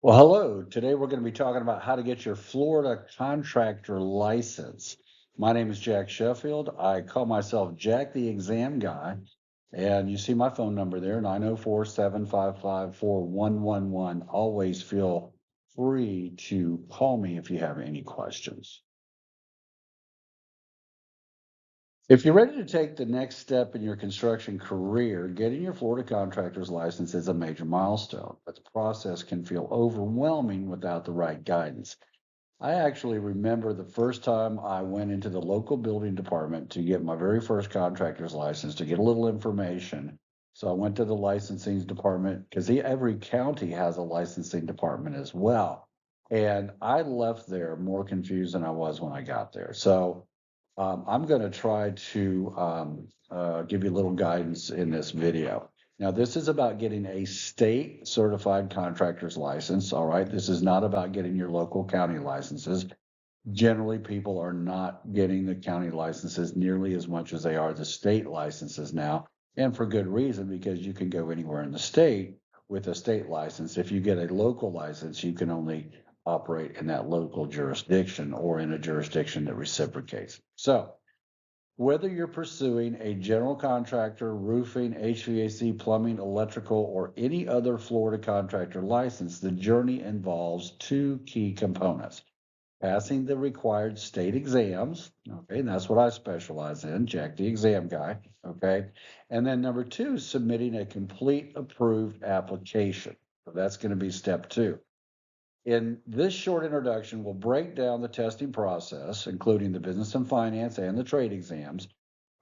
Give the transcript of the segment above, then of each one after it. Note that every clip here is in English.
Well, hello. Today we're going to be talking about how to get your Florida contractor license. My name is Jack Sheffield. I call myself Jack the Exam Guy. And you see my phone number there, 904-755-4111. Always feel free to call me if you have any questions. If you're ready to take the next step in your construction career, getting your Florida contractor's license is a major milestone, but the process can feel overwhelming without the right guidance. I actually remember the first time I went into the local building department to get my very first contractor's license to get a little information. So I went to the licensing department because every county has a licensing department as well. And I left there more confused than I was when I got there. So I'm going to try to give you a little guidance in this video. Now, this is about getting a state certified contractor's license. All right. This is not about getting your local county licenses. Generally, people are not getting the county licenses nearly as much as they are the state licenses now. And for good reason, because you can go anywhere in the state with a state license. If you get a local license, you can only operate in that local jurisdiction or in a jurisdiction that reciprocates. So, whether you're pursuing a general contractor, roofing, HVAC, plumbing, electrical, or any other Florida contractor license, the journey involves two key components: passing the required state exams. Okay, and that's what I specialize in, Jack the Exam Guy. Okay, and then number two, submitting a complete approved application. So that's going to be step two. In this short introduction, we'll break down the testing process, including the business and finance and the trade exams,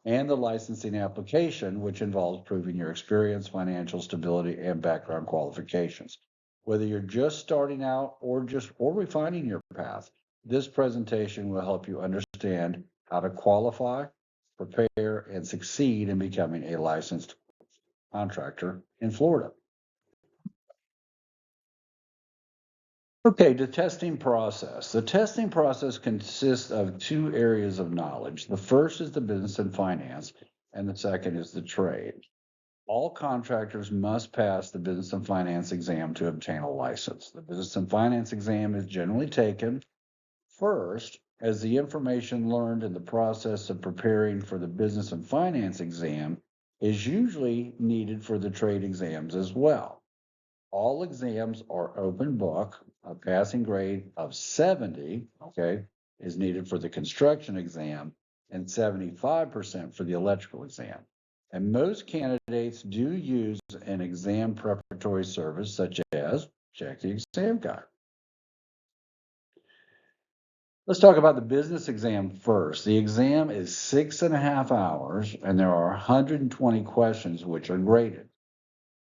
and the licensing application, which involves proving your experience, financial stability, and background qualifications. Whether you're just starting out or refining your path, this presentation will help you understand how to qualify, prepare, and succeed in becoming a licensed contractor in Florida. Okay, the testing process. The testing process consists of two areas of knowledge. The first is the business and finance, and the second is the trade. All contractors must pass the business and finance exam to obtain a license. The business and finance exam is generally taken first, as the information learned in the process of preparing for the business and finance exam is usually needed for the trade exams as well. All exams are open book. A passing grade of 70, okay, is needed for the construction exam and 75% for the electrical exam. And most candidates do use an exam preparatory service such as Check the Exam Guide. Let's talk about the business exam first. The exam is 6.5 hours and there are 120 questions which are graded.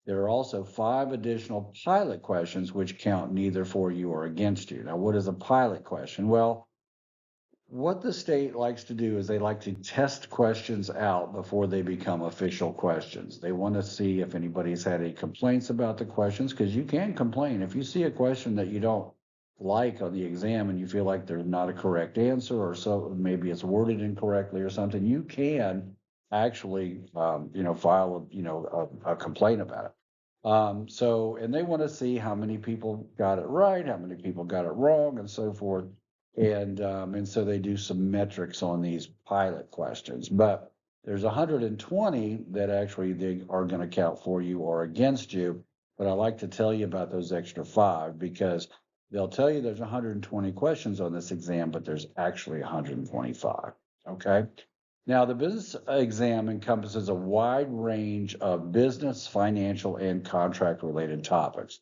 There are also 5 additional pilot questions which count neither for you or against you. Now, what is a pilot question? Well, what the state likes to do is they like to test questions out before they become official questions. They want to see if anybody's had any complaints about the questions, because you can complain. If you see a question that you don't like on the exam and you feel like there's not a correct answer, or so maybe it's worded incorrectly or something, you can actually, file a complaint about it. And they want to see how many people got it right, how many people got it wrong, and so forth. And so they do some metrics on these pilot questions. But there's 120 that actually they are going to count for you or against you. But I like to tell you about those extra 5 because they'll tell you there's 120 questions on this exam, but there's actually 125. Okay. Now, the business exam encompasses a wide range of business, financial, and contract related topics.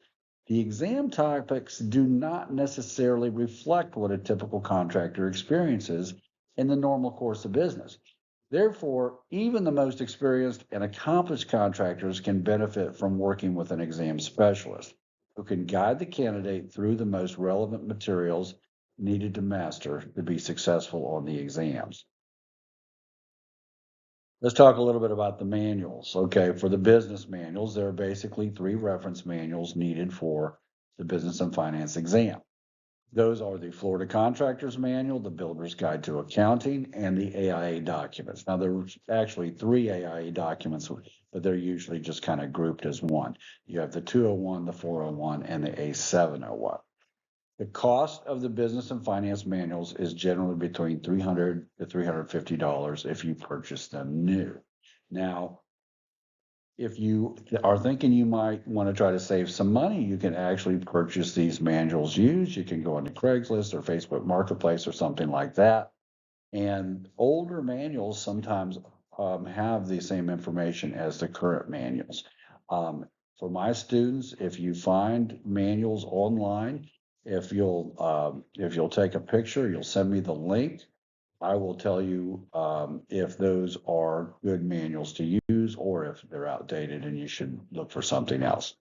The exam topics do not necessarily reflect what a typical contractor experiences in the normal course of business. Therefore, even the most experienced and accomplished contractors can benefit from working with an exam specialist who can guide the candidate through the most relevant materials needed to master to be successful on the exams. Let's talk a little bit about the manuals. Okay, for the business manuals, there are basically 3 reference manuals needed for the business and finance exam. Those are the Florida Contractors Manual, the Builder's Guide to Accounting, and the AIA documents. Now, there's actually 3 AIA documents, but they're usually just kind of grouped as one. You have the 201, the 401, and the A701. The cost of the business and finance manuals is generally between $300 to $350 if you purchase them new. Now, if you are thinking you might want to try to save some money, you can actually purchase these manuals used. You can go onto Craigslist or Facebook Marketplace or something like that. And older manuals sometimes have the same information as the current manuals. For my students, if you find manuals online, if you'll take a picture, you'll send me the link. I will tell you if those are good manuals to use or if they're outdated and you should look for something else.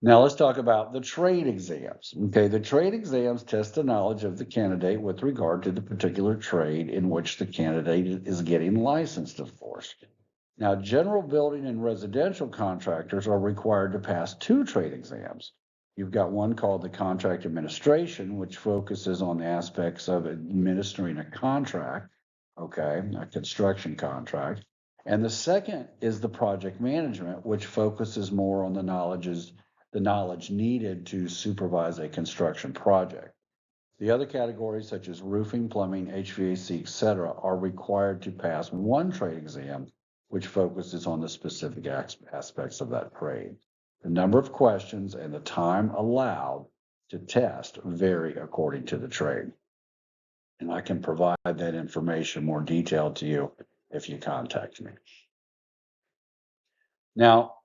Now let's talk about the trade exams. Okay, the trade exams test the knowledge of the candidate with regard to the particular trade in which the candidate is getting licensed, of course. Now, general building and residential contractors are required to pass 2 trade exams. You've got one called the contract administration, which focuses on the aspects of administering a contract, okay, a construction contract. And the second is the project management, which focuses more on the knowledge needed to supervise a construction project. The other categories, such as roofing, plumbing, HVAC, etc., are required to pass 1 trade exam, which focuses on the specific aspects of that trade. The number of questions and the time allowed to test vary according to the trade. And I can provide that information more detailed to you if you contact me. Now,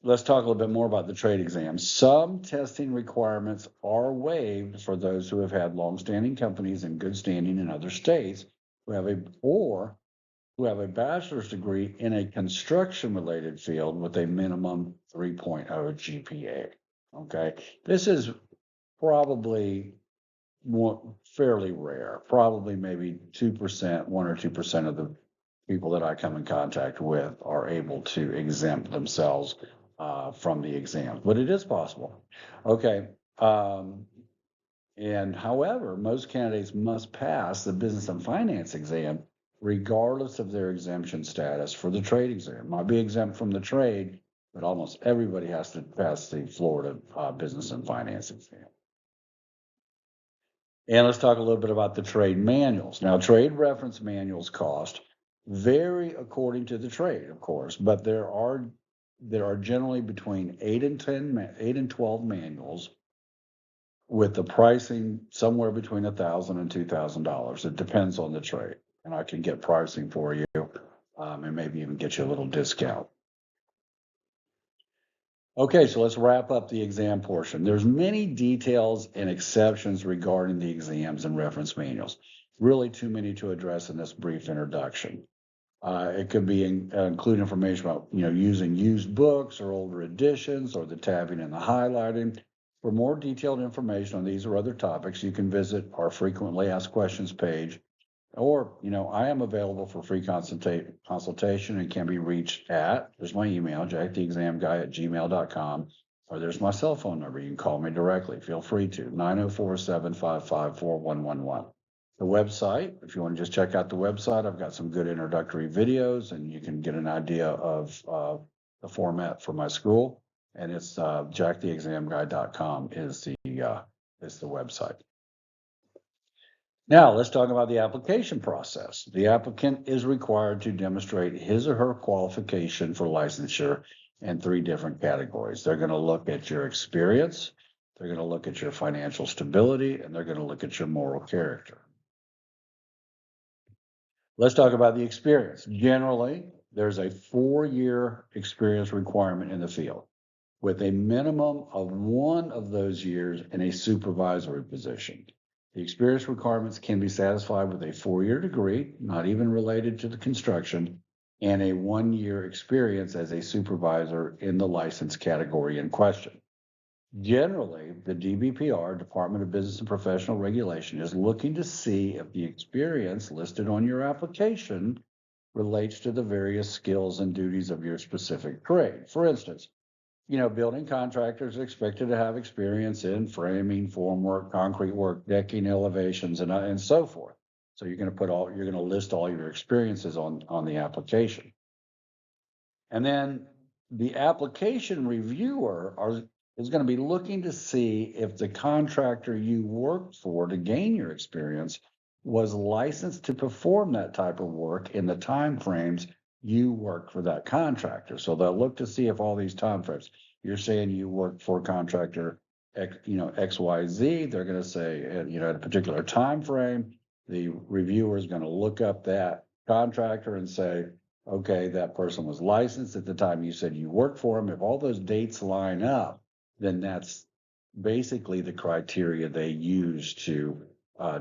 let's talk a little bit more about the trade exams. Some testing requirements are waived for those who have had longstanding companies in good standing in other states who have a bachelor's degree in a construction-related field with a minimum 3.0 GPA. Okay, this is probably fairly rare. Probably maybe 2%, 1 or 2% of the people that I come in contact with are able to exempt themselves from the exam, but it is possible. Okay. And however, most candidates must pass the business and finance exam regardless of their exemption status for the trade exam. Might be exempt from the trade, but almost everybody has to pass the Florida business and finance exam. And let's talk a little bit about the trade manuals. Now, trade reference manuals cost vary according to the trade, of course, but there are generally between 8 and 12 manuals with the pricing somewhere between $1,000 and $2,000. It depends on the trade, and I can get pricing for you and maybe even get you a little discount. Okay, so let's wrap up the exam portion. There's many details and exceptions regarding the exams and reference manuals. Really too many to address in this brief introduction. It could be include information about using used books or older editions or the tabbing and the highlighting. For more detailed information on these or other topics, you can visit our frequently asked questions page, or I am available for free consultation and can be reached at, there's my email, jacktheexamguy@gmail.com, or there's my cell phone number. You can call me directly. Feel free to 904-755-4111. The website, if you want to just check out the website, I've got some good introductory videos and you can get an idea of the format for my school. And it's jacktheexamguy.com is the website. Now let's talk about the application process. The applicant is required to demonstrate his or her qualification for licensure in 3 different categories. They're going to look at your experience, they're going to look at your financial stability, and they're going to look at your moral character. Let's talk about the experience. Generally, there's a 4-year experience requirement in the field, with a minimum of 1 of those years in a supervisory position. The experience requirements can be satisfied with a 4-year degree, not even related to the construction, and a 1-year experience as a supervisor in the license category in question. Generally, the DBPR, Department of Business and Professional Regulation, is looking to see if the experience listed on your application relates to the various skills and duties of your specific trade. For instance, building contractors are expected to have experience in framing, formwork, concrete work, decking, elevations, and so forth. So you're going to list all your experiences on the application. And then the application reviewer is going to be looking to see if the contractor you worked for to gain your experience was licensed to perform that type of work in the time frames you worked for that contractor. So they'll look to see if all these time frames, you're saying you worked for contractor XYZ, they're going to say, at a particular time frame, the reviewer is going to look up that contractor and say, okay, that person was licensed at the time you said you worked for them. If all those dates line up, then that's basically the criteria they use to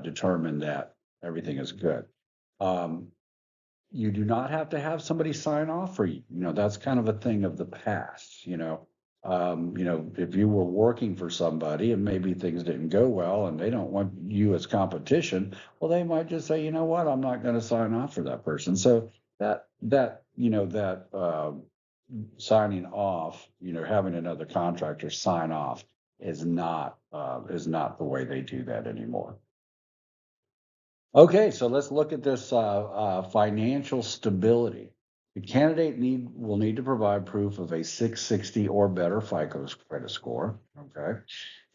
determine that everything is good. You do not have to have somebody sign off for you. That's kind of a thing of the past. If you were working for somebody and maybe things didn't go well and they don't want you as competition, well, they might just say, you know what, I'm not going to sign off for that person. So that signing off, having another contractor sign off is not the way they do that anymore. Okay, so let's look at this financial stability. The candidate will need to provide proof of a 660 or better FICO credit score. Okay,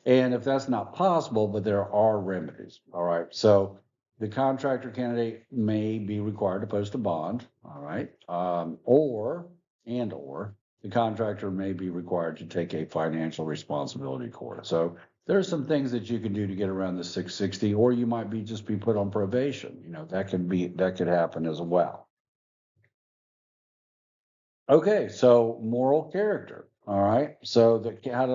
and if that's not possible, but there are remedies. All right, so the contractor candidate may be required to post a bond. All right, or the contractor may be required to take a financial responsibility course. So there's some things that you can do to get around the 660, or you might just be put on probation. That could happen as well. Okay, so moral character. All right. So how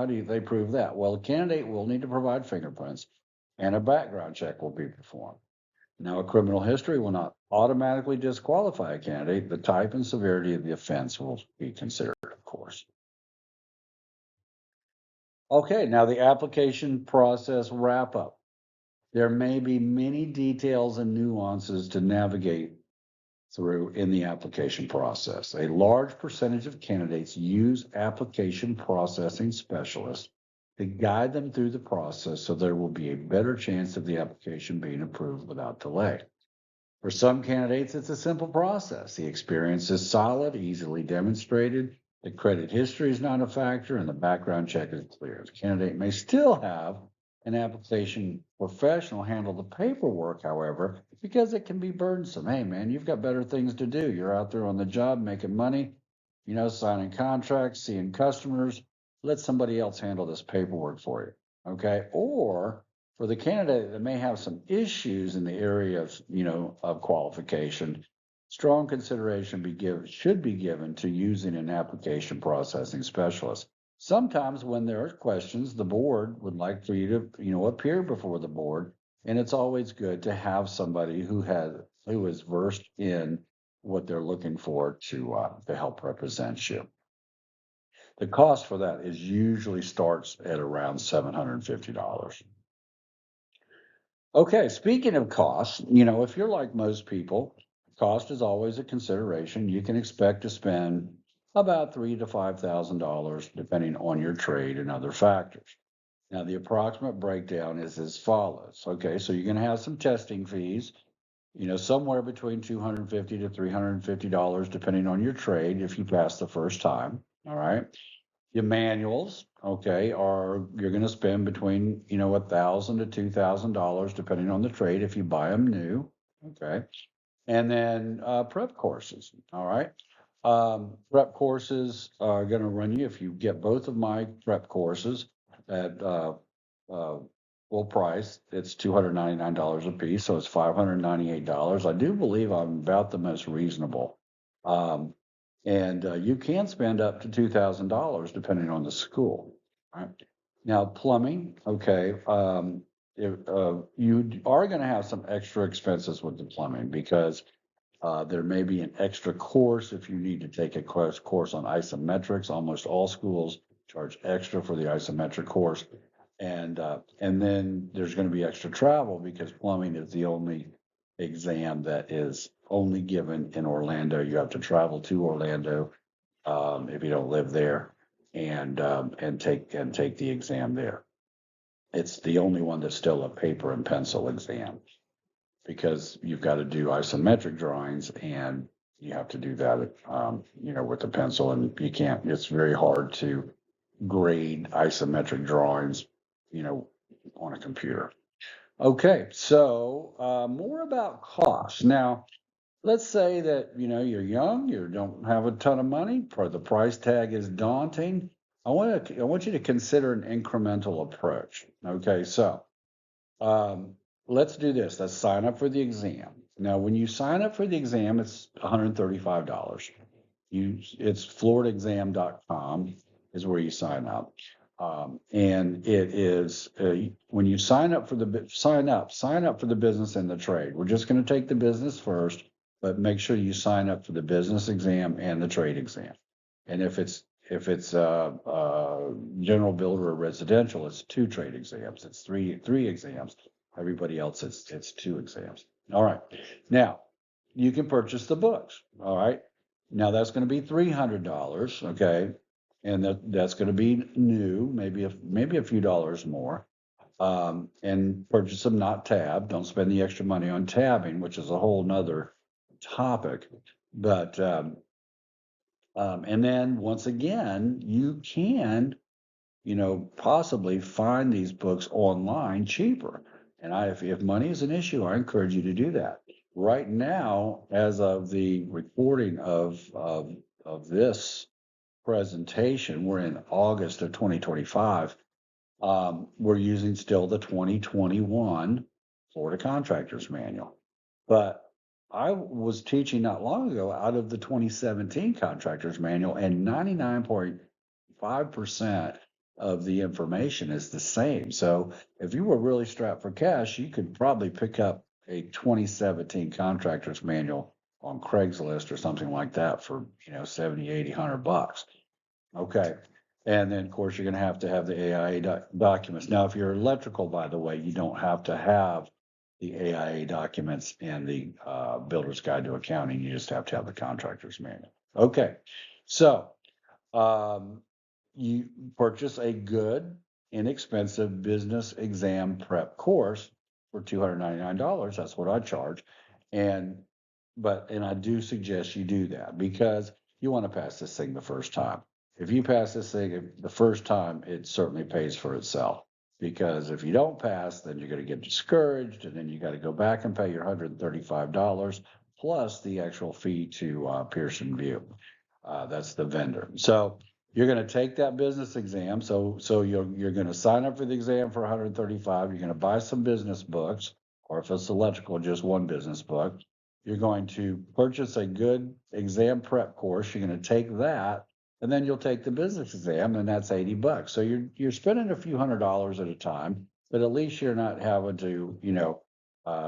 do they prove that? Well, the candidate will need to provide fingerprints, and a background check will be performed. Now, a criminal history will not automatically disqualify a candidate. The type and severity of the offense will be considered, of course. Okay, now the application process wrap up. There may be many details and nuances to navigate through in the application process. A large percentage of candidates use application processing specialists to guide them through the process so there will be a better chance of the application being approved without delay. For some candidates, it's a simple process. The experience is solid, easily demonstrated. The credit history is not a factor, and the background check is clear. The candidate may still have an application professional handle the paperwork, however, because it can be burdensome. Hey, man, you've got better things to do. You're out there on the job making money, signing contracts, seeing customers. Let somebody else handle this paperwork for you. Okay. Or for the candidate that may have some issues in the area of qualification, strong consideration should be given to using an application processing specialist. Sometimes when there are questions, the board would like for you to, appear before the board, and it's always good to have somebody who is versed in what they're looking for to help represent you. The cost for that is usually starts at around $750. Okay, speaking of costs, if you're like most people, cost is always a consideration. You can expect to spend about $3,000 to $5,000 depending on your trade and other factors. Now, the approximate breakdown is as follows. Okay, so you're going to have some testing fees, somewhere between $250 to $350 depending on your trade if you pass the first time. All right. Your manuals, okay, you're going to spend between $1,000 to $2,000 depending on the trade if you buy them new, okay, and then prep courses. All right, prep courses are going to run you if you get both of my prep courses at full price. It's $299 a piece, so it's $598. I do believe I'm about the most reasonable. And you can spend up to $2,000 depending on the school. Right? Now, plumbing, okay, you are going to have some extra expenses with the plumbing because there may be an extra course if you need to take a course on isometrics. Almost all schools charge extra for the isometric course. And then there's going to be extra travel because plumbing is the only exam that is only given in Orlando. You have to travel to Orlando if you don't live there. and take the exam there. It's the only one that's still a paper and pencil exam because you've got to do isometric drawings and you have to do that, with the pencil, and you can't. It's very hard to grade isometric drawings, on a computer. Okay, so more about cost. Now, let's say that you're young, you don't have a ton of money, the price tag is daunting. I want you to consider an incremental approach. Okay, so um, let's do this. Let's sign up for the exam. Now, when you sign up for the exam, it's $135. It's floridaexam.com is where you sign up. And it is when you sign up for the business and the trade. We're just going to take the business first, but make sure you sign up for the business exam and the trade exam. And if it's general builder or residential, it's 2 trade exams. It's three exams. Everybody else, it's 2 exams. All right. Now you can purchase the books. All right. Now that's going to be $300. Okay. And that's going to be new, maybe a few dollars more. And purchase them, not tab. Don't spend the extra money on tabbing, which is a whole nother topic. But and then once again, you can, possibly find these books online cheaper. And if money is an issue, I encourage you to do that. Right now, as of the recording of this presentation, we're in August of 2025. We're using still the 2021 Florida Contractors Manual. But I was teaching not long ago out of the 2017 Contractors Manual, and 99.5% of the information is the same. So if you were really strapped for cash, you could probably pick up a 2017 Contractors Manual on Craigslist or something like that for 70, 80, $100. Okay. And then, of course, you're going to have the AIA documents. Now, if you're electrical, by the way, you don't have to have the AIA documents and the Builder's Guide to Accounting. You just have to have the Contractor's Manual. Okay. So you purchase a good, inexpensive business exam prep course for $299. That's what I charge. And I do suggest you do that because you want to pass this thing the first time. If you pass this thing the first time, it certainly pays for itself. Because if you don't pass, then you're going to get discouraged, and then you got to go back and pay your $135 plus the actual fee to Pearson VUE. That's the vendor. So you're going to take that business exam. So you're going to sign up for the exam for $135. You're going to buy some business books, or if it's electrical, just one business book. You're going to purchase a good exam prep course. You're going to take that. And then you'll take the business exam, and that's $80. So you're spending a few $100s at a time, but at least you're not having to,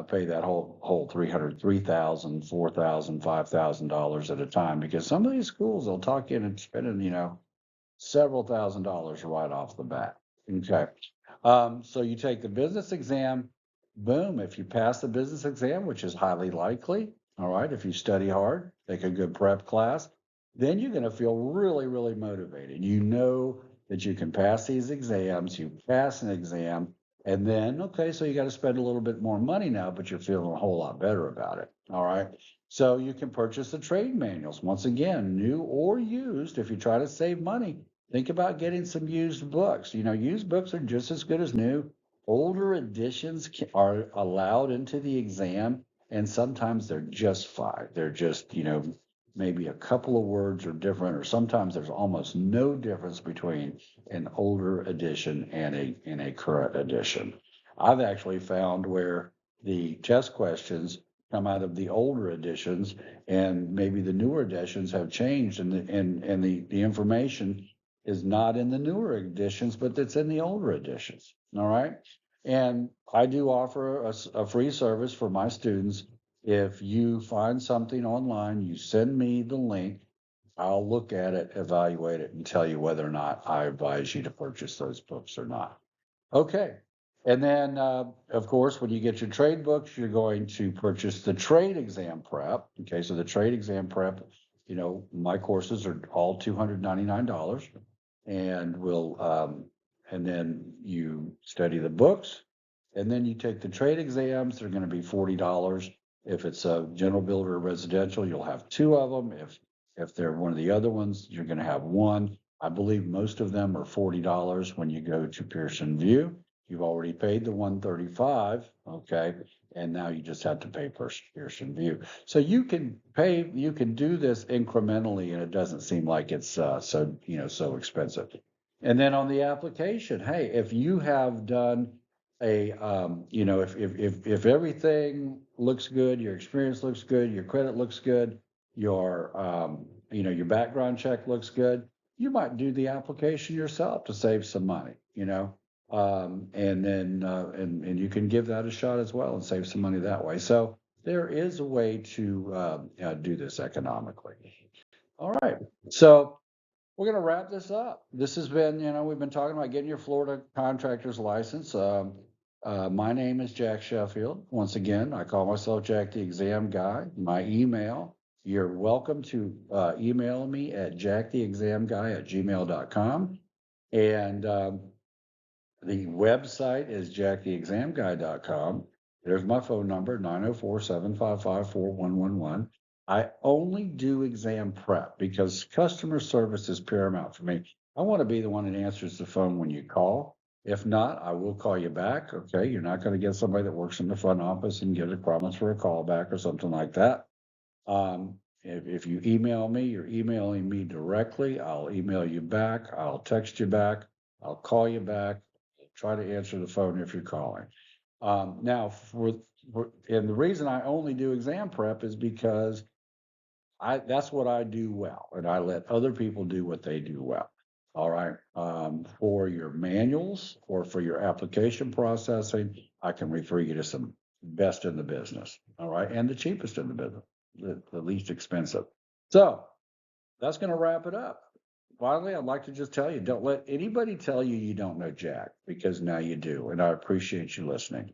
pay that whole $300, $3,000, $4,000, $5,000 at a time, because some of these schools they'll talk you into spending, several $1,000s right off the bat. Okay. So you take the business exam, boom. If you pass the business exam, which is highly likely, all right, if you study hard, take a good prep class, then you're going to feel really, really motivated. You know that you can pass these exams, you pass an exam, and then, okay, so you got to spend a little bit more money now, but you're feeling a whole lot better about it. All right. So you can purchase the trade manuals. Once again, new or used. If you try to save money, think about getting some used books. Used books are just as good as new. Older editions are allowed into the exam, and sometimes they're just fine. They're just, maybe a couple of words are different, or sometimes there's almost no difference between an older edition and a current edition. I've actually found where the test questions come out of the older editions, and maybe the newer editions have changed, and the information is not in the newer editions, but it's in the older editions. All right. And I do offer a free service for my students. If you find something online, you send me the link. I'll look at it, evaluate it, and tell you whether or not I advise you to purchase those books or not. Okay. And then, of course, when you get your trade books, you're going to purchase the trade exam prep. Okay. So the trade exam prep, my courses are all $299. and and then you study the books, and then you take the trade exams. They're going to be $40. If it's a general builder or residential, you'll have two of them. If they're one of the other ones, you're going to have one. I believe most of them are $40 when you go to Pearson View. You've already paid the 135, okay, and now you just have to pay Pearson View. So you can do this incrementally, and it doesn't seem like it's so expensive. And then on the application, hey, if you have done if everything looks good, your experience looks good, your credit looks good, your background check looks good, you might do the application yourself to save some money. And then and you can give that a shot as well and save some money that way. So there is a way to do this economically. All right. So we're going to wrap this up. This has been, we've been talking about getting your Florida contractor's license. My name is Jack Sheffield. Once again, I call myself Jack the Exam Guy. My email, you're welcome to email me at jacktheexamguy@gmail.com. And the website is jacktheexamguy.com. There's my phone number, 904-755-4111. I only do exam prep because customer service is paramount for me. I want to be the one that answers the phone when you call. If not, I will call you back. Okay. You're not going to get somebody that works in the front office and get a promise for a call back or something like that. If you email me, you're emailing me directly. I'll email you back. I'll text you back. I'll call you back. Try to answer the phone if you're calling. Now, and the reason I only do exam prep is because that's what I do well, and I let other people do what they do well. All right. For your manuals or for your application processing, I can refer you to some best in the business. All right. And the cheapest in the business, the least expensive. So that's going to wrap it up. Finally, I'd like to just tell you, don't let anybody tell you you don't know Jack, because now you do. And I appreciate you listening.